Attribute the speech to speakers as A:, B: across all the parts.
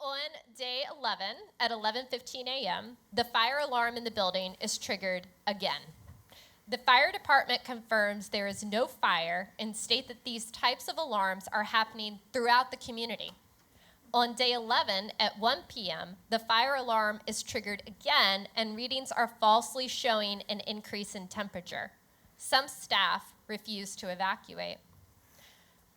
A: On day 11 at 11:15 a.m., the fire alarm in the building is triggered again. The fire department confirms there is no fire and state that these types of alarms are happening throughout the community. On day 11 at 1 p.m., the fire alarm is triggered again and readings are falsely showing an increase in temperature. Some staff refuse to evacuate.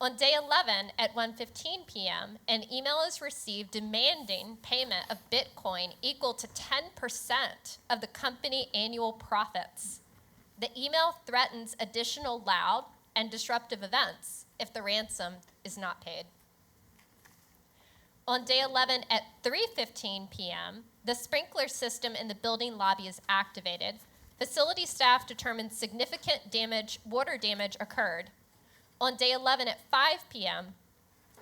A: On day 11 at 1:15 p.m., an email is received demanding payment of Bitcoin equal to 10% of the company annual profits. The email threatens additional loud and disruptive events if the ransom is not paid. On day 11 at 3:15 p.m., the sprinkler system in the building lobby is activated. Facility staff determined significant water damage occurred. On day 11 at 5 p.m.,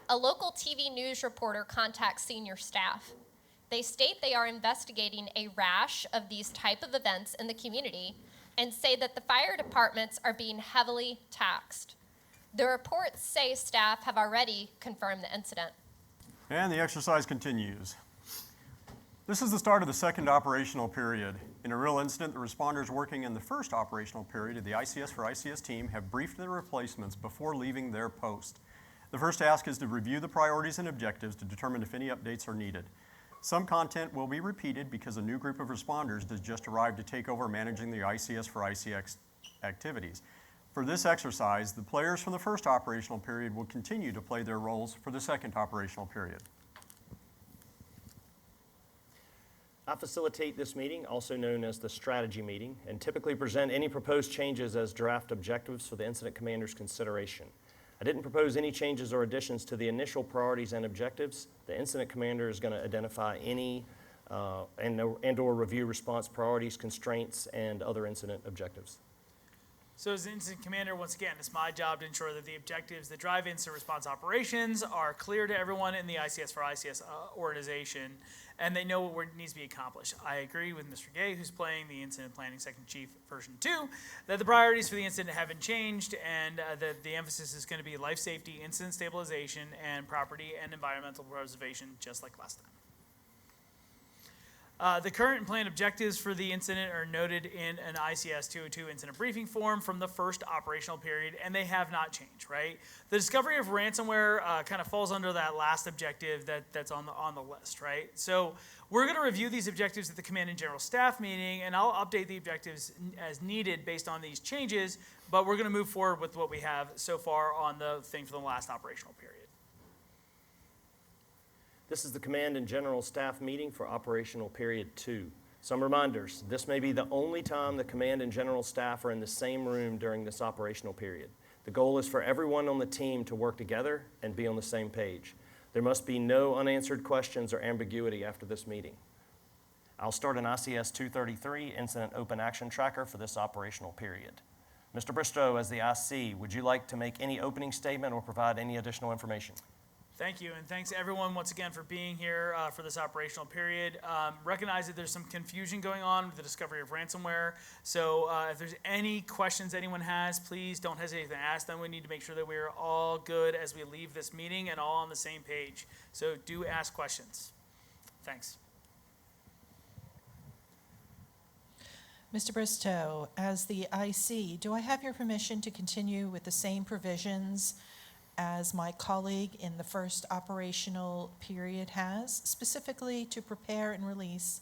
A: a local TV news reporter contacts senior staff. They state they are investigating a rash of these type of events in the community and say that the fire departments are being heavily taxed. The reports say staff have already confirmed the incident.
B: And the exercise continues. This is the start of the second operational period. In a real incident, the responders working in the first operational period of the ICS for ICS team have briefed their replacements before leaving their post. The first task is to review the priorities and objectives to determine if any updates are needed. Some content will be repeated because a new group of responders has just arrived to take over managing the ICS for ICX activities. For this exercise, the players from the first operational period will continue to play their roles for the second operational period.
C: I facilitate this meeting, also known as the strategy meeting, and typically present any proposed changes as draft objectives for the incident commander's consideration. I didn't propose any changes or additions to the initial priorities and objectives. The incident commander is going to identify any and/or review response priorities, constraints, and other incident objectives.
D: So as the incident commander, once again, it's my job to ensure that the objectives that drive incident response operations are clear to everyone in the ICS for ICS organization, and they know what needs to be accomplished. I agree with Mr. Gay, who's playing the Incident Planning Second Chief version 2, that the priorities for the incident haven't changed, and that the emphasis is going to be life safety, incident stabilization, and property and environmental preservation, just like last time. The current and planned objectives for the incident are noted in an ICS 202 incident briefing form from the first operational period, and they have not changed, right? The discovery of ransomware kind of falls under that last objective that's on the list, right? So we're going to review these objectives at the Command and General Staff meeting, and I'll update the objectives as needed based on these changes, but we're going to move forward with what we have so far on the thing for the last operational period.
C: This is the Command and General Staff meeting for Operational Period 2. Some reminders, this may be the only time the Command and General Staff are in the same room during this operational period. The goal is for everyone on the team to work together and be on the same page. There must be no unanswered questions or ambiguity after this meeting. I'll start an ICS 233 Incident Open Action Tracker for this operational period. Mr. Bristow, as the IC, would you like to make any opening statement or provide any additional information?
D: Thank you, and thanks everyone once again for being here for this operational period. Recognize that there's some confusion going on with the discovery of ransomware, so if there's any questions anyone has, please don't hesitate to ask them. We need to make sure that we're all good as we leave this meeting and all on the same page, so do ask questions. Thanks.
E: Mr. Bristow, as the IC, do I have your permission to continue with the same provisions as my colleague in the first operational period has, specifically to prepare and release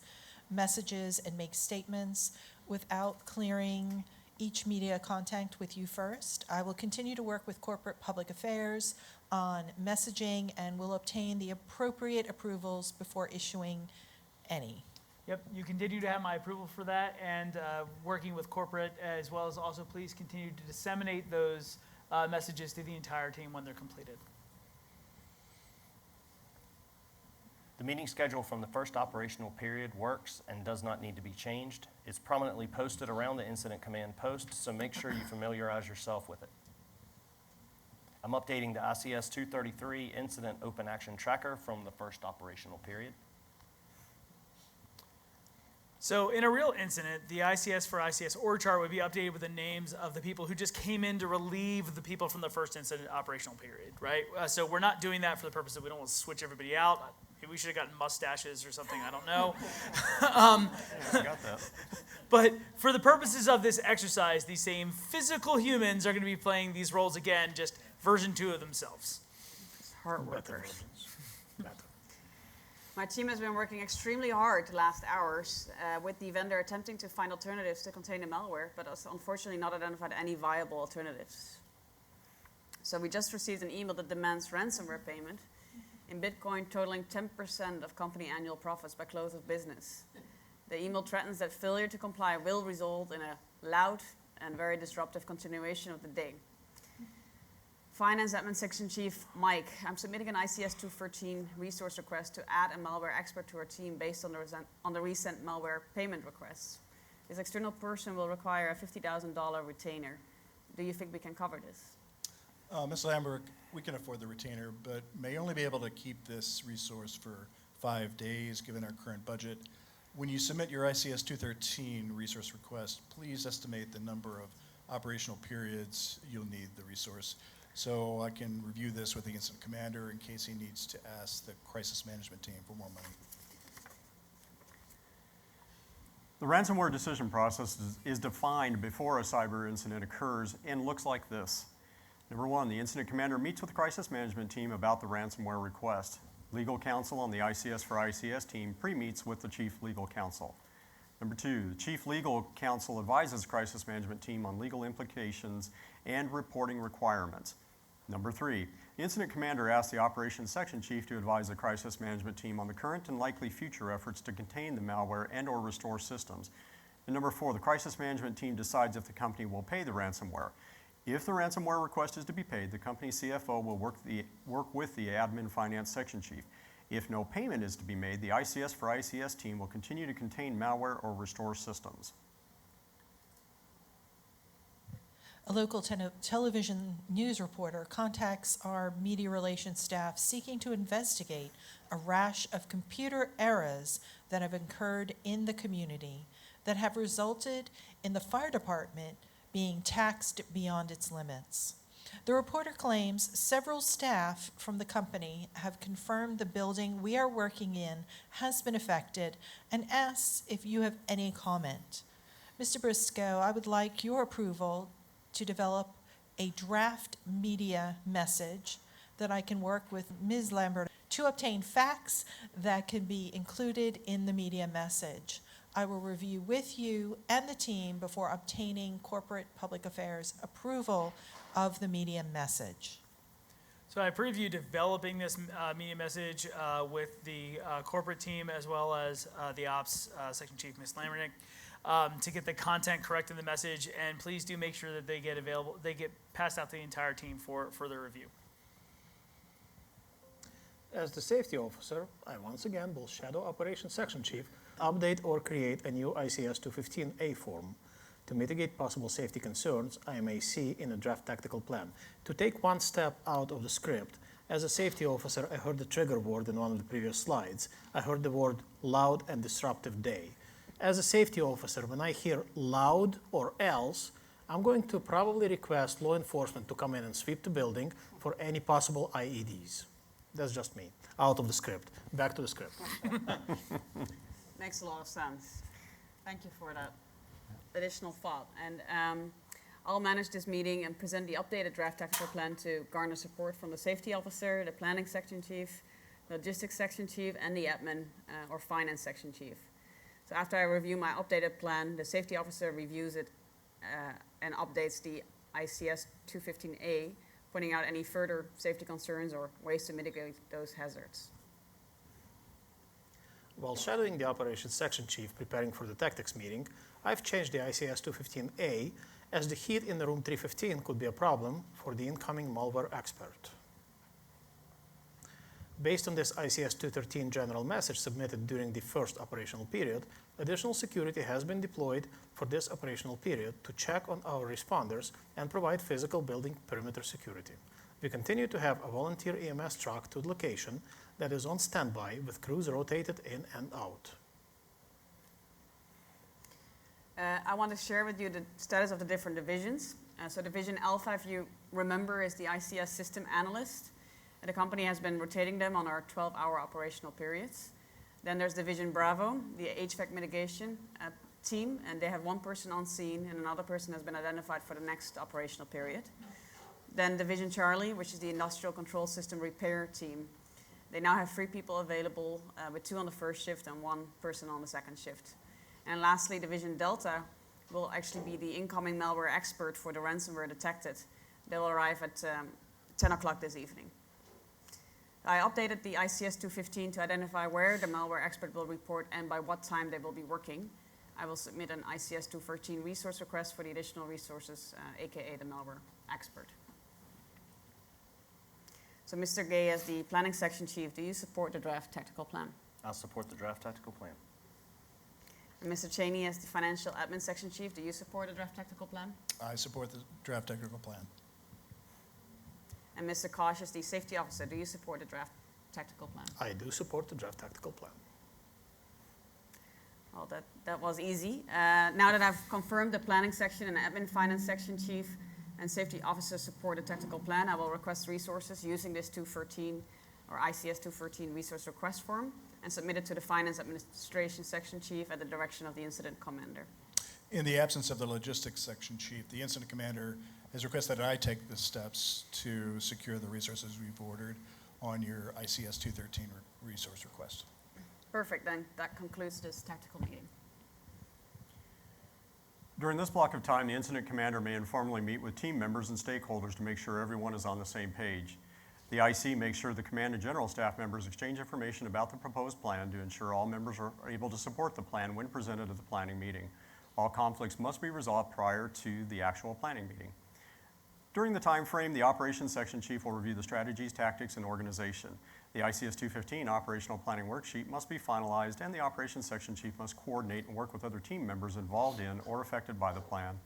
E: messages and make statements without clearing each media contact with you first? I will continue to work with corporate public affairs on messaging and will obtain the appropriate approvals before issuing any.
D: Yep, you continue to have my approval for that, and working with corporate as well as also please continue to disseminate those messages to the entire team when they're completed.
C: The meeting schedule from the first operational period works and does not need to be changed. It's prominently posted around the Incident Command post, so make sure you familiarize yourself with it. I'm updating the ICS 233 Incident Open Action Tracker from the first operational period.
D: So in a real incident, the ICS for ICS org chart would be updated with the names of the people who just came in to relieve the people from the first incident operational period, right? So we're not doing that for the purpose that we don't want to switch everybody out. Maybe we should have gotten mustaches or something, I don't know.
B: I got that.
D: But for the purposes of this exercise, these same physical humans are going to be playing these roles again, just version 2 of themselves.
F: Hard workers. My team has been working extremely hard the last hours with the vendor attempting to find alternatives to contain the malware, but has unfortunately not identified any viable alternatives. So we just received an email that demands ransomware payment in Bitcoin totaling 10% of company annual profits by close of business. The email threatens that failure to comply will result in a loud and very disruptive continuation of the day. Finance Admin Section Chief Mike, I'm submitting an ICS 213 resource request to add a malware expert to our team based on the recent malware payment requests. This external person will require a $50,000 retainer. Do you think we can cover this?
G: Ms. Lambert, we can afford the retainer, but may only be able to keep this resource for 5 days, given our current budget. When you submit your ICS 213 resource request, please estimate the number of operational periods you'll need the resource. So I can review this with the incident commander in case he needs to ask the crisis management team for more money.
B: The ransomware decision process is defined before a cyber incident occurs and looks like this. Number 1, the incident commander meets with the crisis management team about the ransomware request. Legal counsel on the ICS for ICS team pre-meets with the chief legal counsel. Number 2, the chief legal counsel advises crisis management team on legal implications and reporting requirements. Number 3, the incident commander asks the operations section chief to advise the crisis management team on the current and likely future efforts to contain the malware and or restore systems. And number 4, the crisis management team decides if the company will pay the ransomware. If the ransomware request is to be paid, the company CFO will work with the admin finance section chief. If no payment is to be made, the ICS for ICS team will continue to contain malware or restore systems.
E: A local television news reporter contacts our media relations staff seeking to investigate a rash of computer errors that have occurred in the community that have resulted in the fire department being taxed beyond its limits. The reporter claims several staff from the company have confirmed the building we are working in has been affected and asks if you have any comment. Mr. Briscoe, I would like your approval to develop a draft media message that I can work with Ms. Lambert to obtain facts that can be included in the media message. I will review with you and the team before obtaining corporate public affairs approval of the media message.
D: So I approve you developing this media message with the corporate team as well as the ops section chief, Ms. Lambernick, to get the content correct in the message, and please do make sure that they get passed out to the entire team for further review.
H: As the safety officer, I once again will shadow Operations Section Chief, update or create a new ICS 215A form to mitigate possible safety concerns I may see in a draft tactical plan. To take one step out of the script, as a safety officer, I heard the trigger word in one of the previous slides. I heard the word loud and disruptive day. As a safety officer, when I hear loud or else, I'm going to probably request law enforcement to come in and sweep the building for any possible IEDs. That's just me, out of the script. Back to the script.
F: Makes a lot of sense. Thank you for that additional thought. And I'll manage this meeting and present the updated draft tactical plan to garner support from the safety officer, the planning section chief, the logistics section chief, and the admin or finance section chief. So after I review my updated plan, the safety officer reviews it and updates the ICS 215A, pointing out any further safety concerns or ways to mitigate those hazards.
H: While shadowing the operations section chief preparing for the tactics meeting, I've changed the ICS 215A as the heat in the room 315 could be a problem for the incoming malware expert. Based on this ICS 213 general message submitted during the first operational period, additional security has been deployed for this operational period to check on our responders and provide physical building perimeter security. We continue to have a volunteer EMS truck to the location that is on standby with crews rotated in and out.
F: I want to share with you the status of the different divisions. So Division Alpha, if you remember, is the ICS system analyst. The company has been rotating them on our 12-hour operational periods. Then there's Division Bravo, the HVAC mitigation team, and they have one person on scene and another person has been identified for the next operational period. Then Division Charlie, which is the industrial control system repair team. They now have 3 people available, with 2 on the first shift and 1 person on the second shift. And lastly, Division Delta will actually be the incoming malware expert for the ransomware detected. They will arrive at 10 o'clock this evening. I updated the ICS 215 to identify where the malware expert will report and by what time they will be working. I will submit an ICS 213 resource request for the additional resources, aka the malware expert. So Mr. Gay, as the planning section chief, do you support the draft tactical plan?
C: I'll support the draft tactical plan.
F: And Mr. Cheney, as the financial admin section chief, do you support the draft tactical plan?
G: I support the draft technical plan.
F: And Mr. Kosh, as the safety officer, do you support the draft tactical plan?
H: I do support the draft tactical plan.
F: Well, that was easy. Now that I've confirmed the planning section and admin finance section chief and safety officer support the tactical plan, I will request resources using this 213 or ICS 213 resource request form and submit it to the finance administration section chief at the direction of the incident commander.
G: In the absence of the logistics section chief, the incident commander has requested that I take the steps to secure the resources we've ordered on your ICS 213 resource request.
F: Perfect, then that concludes this tactical meeting.
B: During this block of time, the incident commander may informally meet with team members and stakeholders to make sure everyone is on the same page. The IC makes sure the command and general staff members exchange information about the proposed plan to ensure all members are able to support the plan when presented at the planning meeting. All conflicts must be resolved prior to the actual planning meeting. During the time frame, the operations section chief will review the strategies, tactics, and organization. The ICS 215 operational planning worksheet must be finalized, and the operations section chief must coordinate and work with other team members involved in or affected by the plan.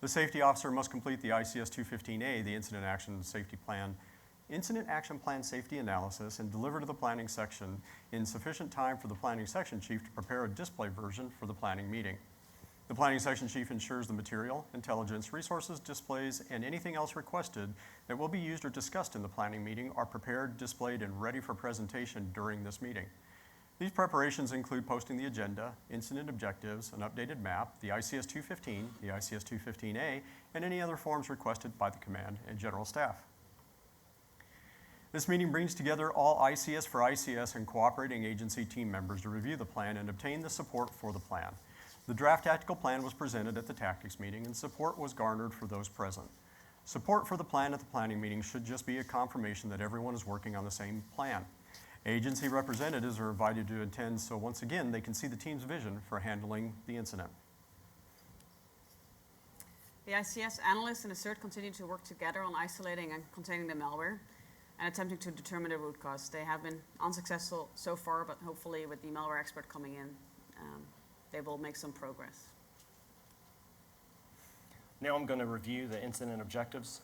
B: The safety officer must complete the ICS 215A, the Incident Action Action Plan Safety Analysis, and deliver to the planning section in sufficient time for the planning section chief to prepare a display version for the planning meeting. The planning section chief ensures the material, intelligence, resources, displays, and anything else requested that will be used or discussed in the planning meeting are prepared, displayed, and ready for presentation during this meeting. These preparations include posting the agenda, incident objectives, an updated map, the ICS 215, the ICS 215A, and any other forms requested by the command and general staff. This meeting brings together all ICS for ICS and cooperating agency team members to review the plan and obtain the support for the plan. The draft tactical plan was presented at the tactics meeting and support was garnered for those present. Support for the plan at the planning meeting should just be a confirmation that everyone is working on the same plan. Agency representatives are invited to attend so once again they can see the team's vision for handling the incident.
F: The ICS analysts and the CERT continue to work together on isolating and containing the malware and attempting to determine the root cause. They have been unsuccessful so far, but hopefully with the malware expert coming in, they will make some progress.
C: Now I'm going to review the incident objectives.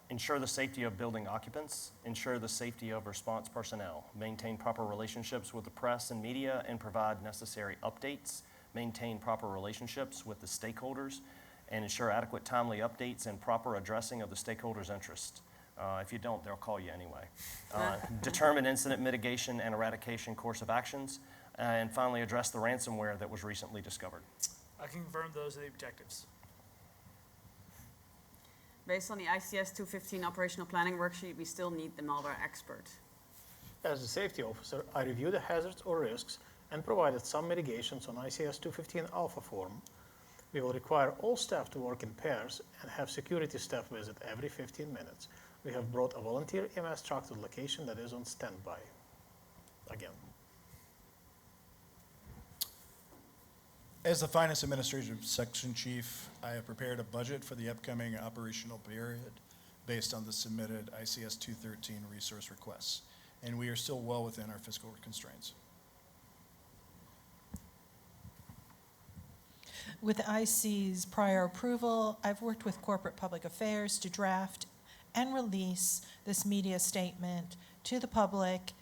C: Ensure the safety of building occupants, ensure the safety of response personnel, maintain proper relationships with the press and media and provide necessary updates, maintain proper relationships with the stakeholders, and ensure adequate timely updates and proper addressing of the stakeholders' interests. If you don't, they'll call you anyway. Determine incident mitigation and eradication course of actions, and finally address the ransomware that was recently discovered.
D: I can confirm those are the objectives.
F: Based on the ICS 215 operational planning worksheet, we still need the malware expert.
H: As the safety officer, I reviewed the hazards or risks and provided some mitigations on ICS 215 alpha form. We will require all staff to work in pairs and have security staff visit every 15 minutes. We have brought a volunteer EMS truck to the location that is on standby. Again.
G: As the Finance Administrative Section Chief, I have prepared a budget for the upcoming operational period based on the submitted ICS 213 resource requests, and we are still well within our fiscal constraints.
E: With IC's prior approval, I've worked with Corporate Public Affairs to draft and release this media statement to the public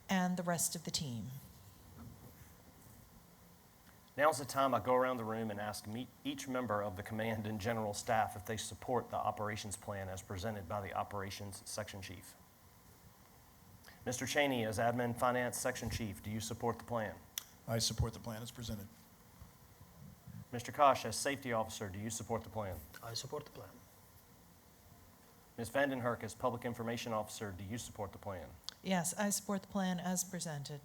E: and the rest of the team.
C: Now's the time I go around the room and ask each member of the command and general staff if they support the operations plan as presented by the operations section chief. Mr. Cheney, as Admin Finance Section Chief, do you support the plan?
G: I support the plan as presented.
C: Mr. Kosh, as Safety Officer, do you support the plan?
H: I support the plan.
C: Ms. Vandenherk, as Public Information Officer, do you support the plan?
E: Yes, I support the plan as presented.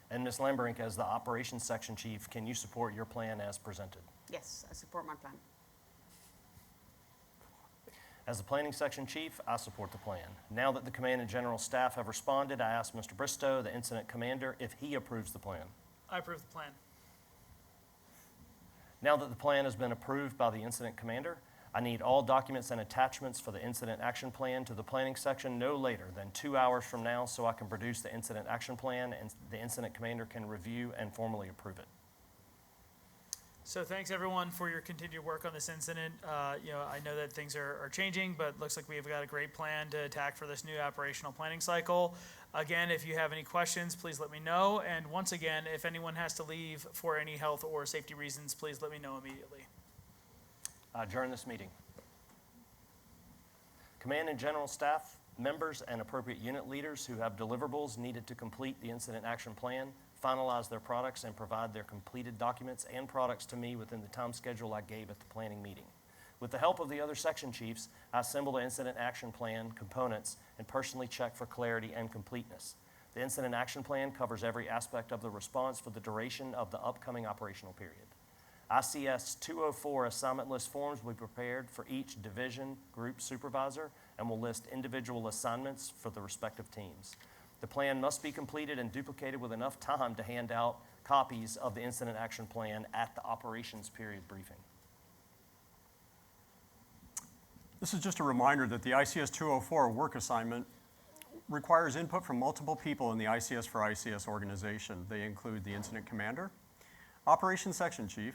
C: And Ms. Lambrink, as the Operations Section Chief, can you support your plan as presented?
F: Yes, I support my plan.
C: As the Planning Section Chief, I support the plan. Now that the Command and General Staff have responded, I ask Mr. Bristow, the Incident Commander, if he approves the plan.
D: I approve the plan.
C: Now that the plan has been approved by the Incident Commander, I need all documents and attachments for the Incident Action Plan to the Planning Section no later than 2 hours from now so I can produce the Incident Action Plan and the Incident Commander can review and formally approve it.
D: So thanks everyone for your continued work on this incident. I know that things are changing, but it looks like we've got a great plan to attack for this new operational planning cycle. Again, if you have any questions, please let me know. And once again, if anyone has to leave for any health or safety reasons, please let me know immediately.
C: Adjourn this meeting. Command and General Staff members and appropriate unit leaders who have deliverables needed to complete the Incident Action Plan finalize their products and provide their completed documents and products to me within the time schedule I gave at the planning meeting. With the help of the other section chiefs, I assembled the Incident Action Plan components and personally checked for clarity and completeness. The Incident Action Plan covers every aspect of the response for the duration of the upcoming operational period. ICS 204 assignment list forms will be prepared for each division group supervisor and will list individual assignments for the respective teams. The plan must be completed and duplicated with enough time to hand out copies of the Incident Action Plan at the operations period briefing.
B: This is just a reminder that the ICS 204 work assignment requires input from multiple people in the ICS for ICS organization. They include the Incident Commander, Operations Section Chief,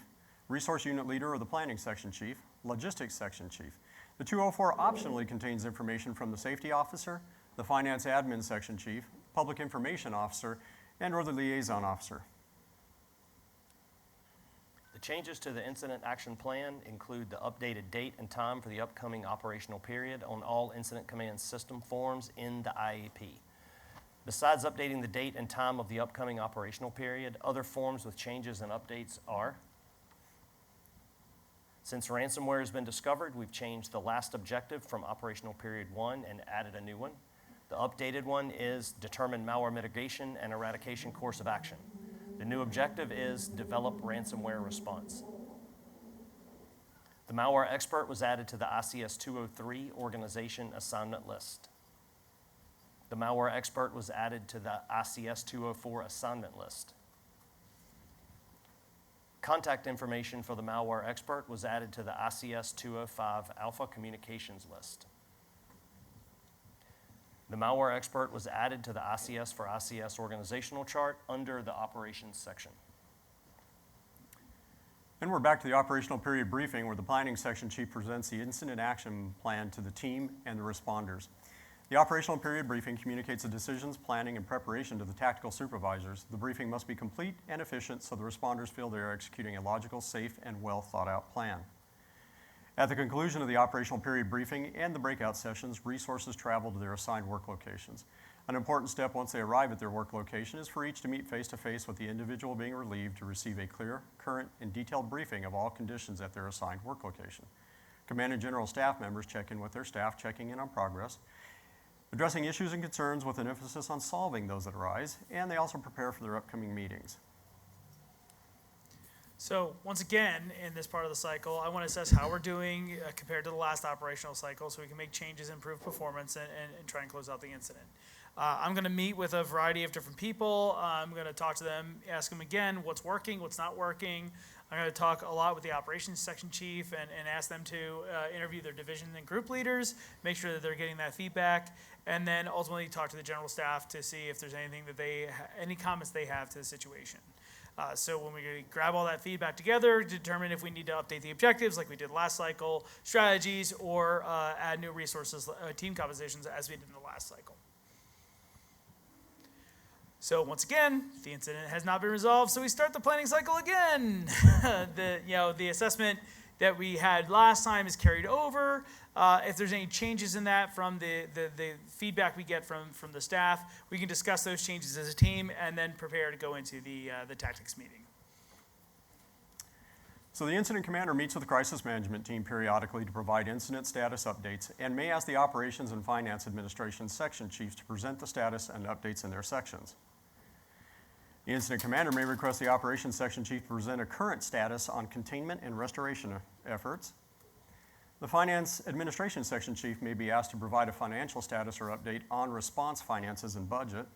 B: Resource Unit Leader or the Planning Section Chief, Logistics Section Chief. The 204 optionally contains information from the Safety Officer, the Finance Admin Section Chief, Public Information Officer, and or the Liaison Officer.
C: The changes to the Incident Action Plan include the updated date and time for the upcoming operational period on all Incident Command System forms in the IAP. Besides updating the date and time of the upcoming operational period, other forms with changes and updates are: since ransomware has been discovered, we've changed the last objective from operational period 1 and added a new one. The updated one is determine malware mitigation and eradication course of action. The new objective is develop ransomware response. The malware expert was added to the ICS 203 organization assignment list. The malware expert was added to the ICS 204 assignment list. Contact information for the malware expert was added to the ICS 205 Alpha Communications list. The malware expert was added to the ICS for ICS organizational chart under the operations section.
B: And we're back to the operational period briefing where the Planning Section Chief presents the Incident Action Plan to the team and the responders. The operational period briefing communicates the decisions, planning, and preparation to the tactical supervisors. The briefing must be complete and efficient so the responders feel they are executing a logical, safe, and well thought out plan. At the conclusion of the operational period briefing and the breakout sessions, resources travel to their assigned work locations. An important step once they arrive at their work location is for each to meet face-to-face with the individual being relieved to receive a clear, current, and detailed briefing of all conditions at their assigned work location. Command and General Staff members check in with their staff, checking in on progress, addressing issues and concerns with an emphasis on solving those that arise, and they also prepare for their upcoming meetings.
D: So once again, in this part of the cycle, I want to assess how we're doing compared to the last operational cycle so we can make changes, improve performance, and try and close out the incident. I'm going to meet with a variety of different people. I'm going to talk to them, ask them again what's working, what's not working. I'm going to talk a lot with the operations section chief and ask them to interview their division and group leaders, make sure that they're getting that feedback, and then ultimately talk to the general staff to see if there's anything that any comments they have to the situation. So when we grab all that feedback together, determine if we need to update the objectives like we did last cycle, strategies, or add new resources, team compositions as we did in the last cycle. So once again, the incident has not been resolved, so we start the planning cycle again. The assessment that we had last time is carried over. If there's any changes in that from the feedback we get from the staff, we can discuss those changes as a team and then prepare to go into the tactics meeting.
B: So the incident commander meets with the crisis management team periodically to provide incident status updates and may ask the operations and finance administration section chiefs to present the status and updates in their sections. The incident commander may request the operations section chief to present a current status on containment and restoration efforts. The finance administration section chief may be asked to provide a financial status or update on response finances and budget.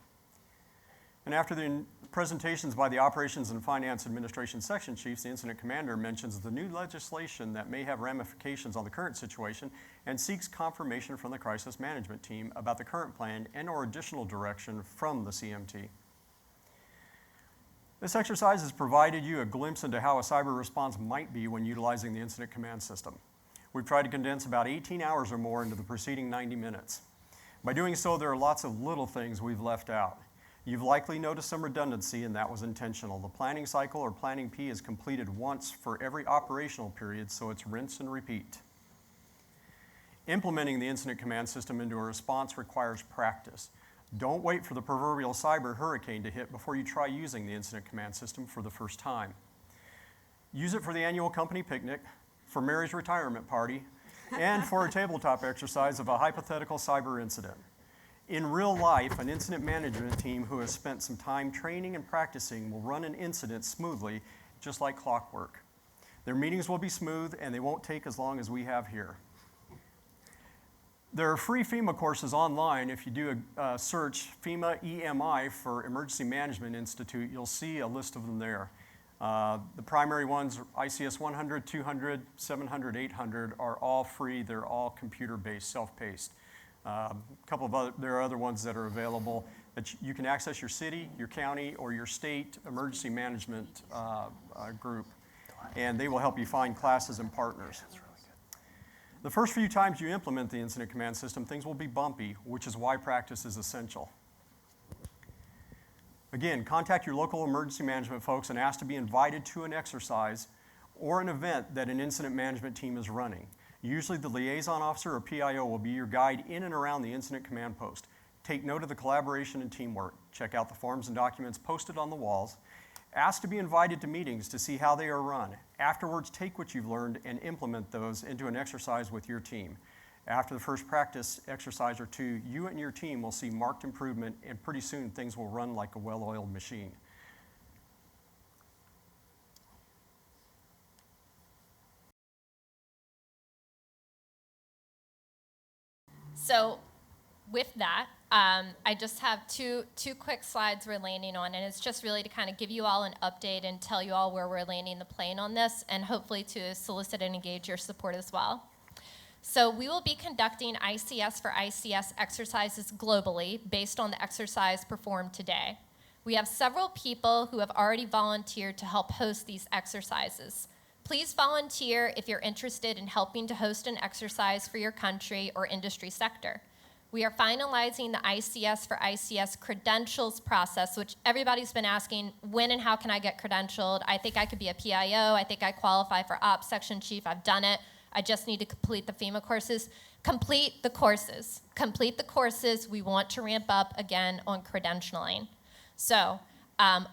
B: And after the presentations by the operations and finance administration section chiefs, the incident commander mentions the new legislation that may have ramifications on the current situation and seeks confirmation from the crisis management team about the current plan and/or additional direction from the CMT. This exercise has provided you a glimpse into how a cyber response might be when utilizing the incident command system. We've tried to condense about 18 hours or more into the preceding 90 minutes. By doing so, there are lots of little things we've left out. You've likely noticed some redundancy, and that was intentional. The planning cycle, or planning P, is completed once for every operational period, so it's rinse and repeat. Implementing the incident command system into a response requires practice. Don't wait for the proverbial cyber hurricane to hit before you try using the incident command system for the first time. Use it for the annual company picnic, for Mary's retirement party, and for a tabletop exercise of a hypothetical cyber incident. In real life, an incident management team who has spent some time training and practicing will run an incident smoothly, just like clockwork. Their meetings will be smooth, and they won't take as long as we have here. There are free FEMA courses online. If you do a search, FEMA EMI for Emergency Management Institute, you'll see a list of them there. The primary ones, ICS 100, 200, 700, 800, are all free. They're all computer-based, self-paced. There are other ones that are available that you can access your city, your county, or your state emergency management group, and they will help you find classes and partners. The first few times you implement the incident command system, things will be bumpy, which is why practice is essential. Again, contact your local emergency management folks and ask to be invited to an exercise or an event that an incident management team is running. Usually the liaison officer or PIO will be your guide in and around the incident command post. Take note of the collaboration and teamwork. Check out the forms and documents posted on the walls. Ask to be invited to meetings to see how they are run. Afterwards, take what you've learned and implement those into an exercise with your team. After the first practice exercise or two, you and your team will see marked improvement, and pretty soon things will run like a well-oiled machine.
A: So with that, I just have two quick slides we're landing on, and it's just really to kind of give you all an update and tell you all where we're landing the plane on this, and hopefully to solicit and engage your support as well. So we will be conducting ICS for ICS exercises globally based on the exercise performed today. We have several people who have already volunteered to help host these exercises. Please volunteer if you're interested in helping to host an exercise for your country or industry sector. We are finalizing the ICS for ICS credentials process, which everybody's been asking, when and how can I get credentialed? I think I could be a PIO. I think I qualify for Ops Section Chief. I've done it. I just need to complete the FEMA courses. Complete the courses. Complete the courses. We want to ramp up again on credentialing. So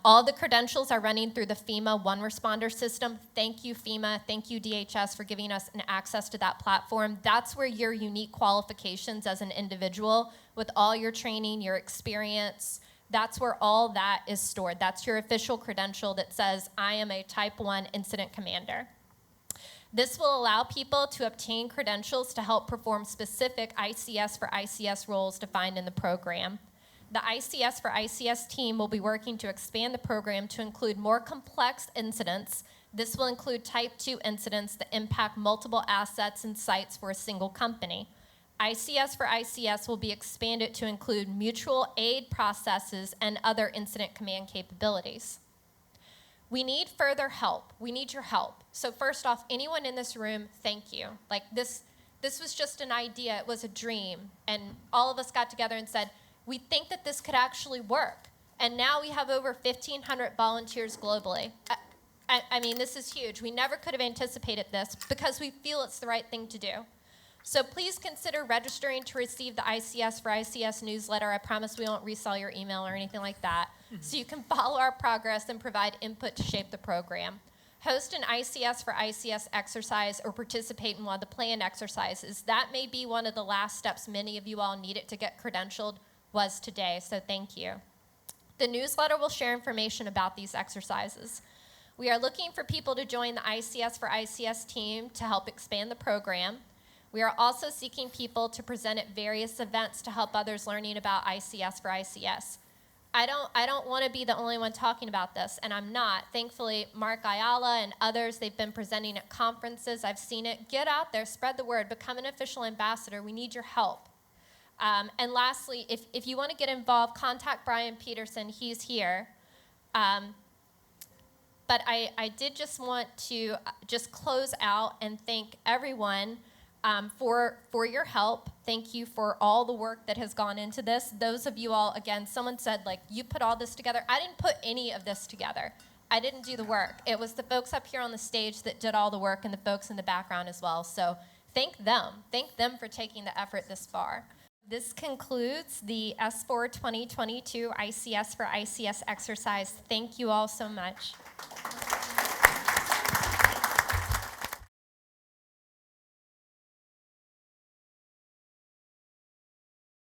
A: all the credentials are running through the FEMA One Responder system. Thank you, FEMA. Thank you, DHS, for giving us an access to that platform. That's where your unique qualifications as an individual, with all your training, your experience, that's where all that is stored. That's your official credential that says, I am a Type 1 incident commander. This will allow people to obtain credentials to help perform specific ICS for ICS roles defined in the program. The ICS for ICS team will be working to expand the program to include more complex incidents. This will include Type 2 incidents that impact multiple assets and sites for a single company. ICS for ICS will be expanded to include mutual aid processes and other incident command capabilities. We need further help. We need your help. So first off, anyone in this room, thank you. Like this was just an idea. It was a dream. And all of us got together and said, we think that this could actually work. And now we have over 1,500 volunteers globally. I mean, this is huge. We never could have anticipated this because we feel it's the right thing to do. So please consider registering to receive the ICS for ICS newsletter. I promise we won't resell your email or anything like that. So you can follow our progress and provide input to shape the program. Host an ICS for ICS exercise or participate in one of the planned exercises. That may be one of the last steps many of you all needed to get credentialed was today, so thank you. The newsletter will share information about these exercises. We are looking for people to join the ICS for ICS team to help expand the program. We are also seeking people to present at various events to help others learning about ICS for ICS. I don't want to be the only one talking about this, and I'm not. Thankfully, Mark Ayala and others, they've been presenting at conferences. I've seen it. Get out there, spread the word, become an official ambassador. We need your help. And lastly, if you want to get involved, contact Brian Peterson. He's here. But I did just want to just close out and thank everyone for your help. Thank you for all the work that has gone into this. Those of you all, again, someone said, like, you put all this together. I didn't put any of this together. I didn't do the work. It was the folks up here on the stage that did all the work and the folks in the background as well. So thank them. Thank them for taking the effort this far. This concludes the S4 2022 ICS for ICS exercise. Thank you all so much.